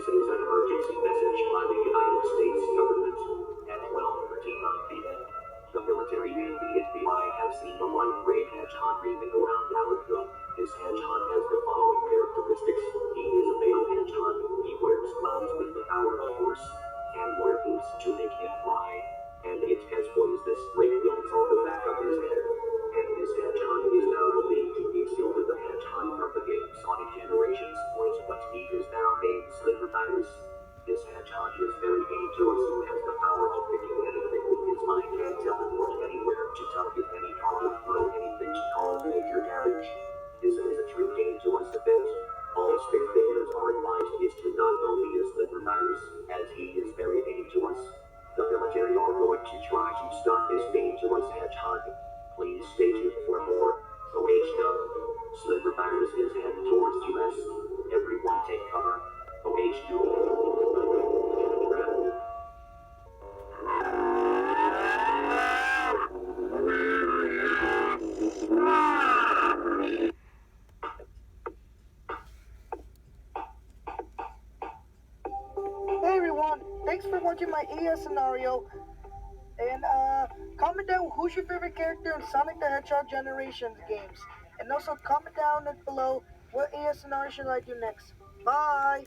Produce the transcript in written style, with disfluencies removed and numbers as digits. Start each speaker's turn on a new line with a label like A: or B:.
A: This is an emergency message by the United States government. At 12:39 p.m., the military and the FBI have seen a white gray hedgehog moving around Alaska. This hedgehog has the following characteristics. He is a male hedgehog. He wears gloves with the power of force, and wear boots to make him fly. And it has poisonous ray wheels on the back of his head. And this hedgehog is now believed to be Sliver the Hedgehog from the game Sonic Generations Wars, but he is now named Sliver. This hedgehog is very dangerous and has the power of picking anything with his mind and teleport anywhere to target any target, throw anything to cause major damage. This is a true dangerous event. All spectators are advised is to not go near Sliver as he is very dangerous. The military are going to try to stop this dangerous hedgehog. Please stay tuned for more. OH Sliver is headed towards US. Everyone take cover.
B: Hey everyone, thanks for watching my EAS scenario. And comment down who's your favorite character in Sonic the Hedgehog Generations games. And also comment down below what EAS scenario should I do next. Bye!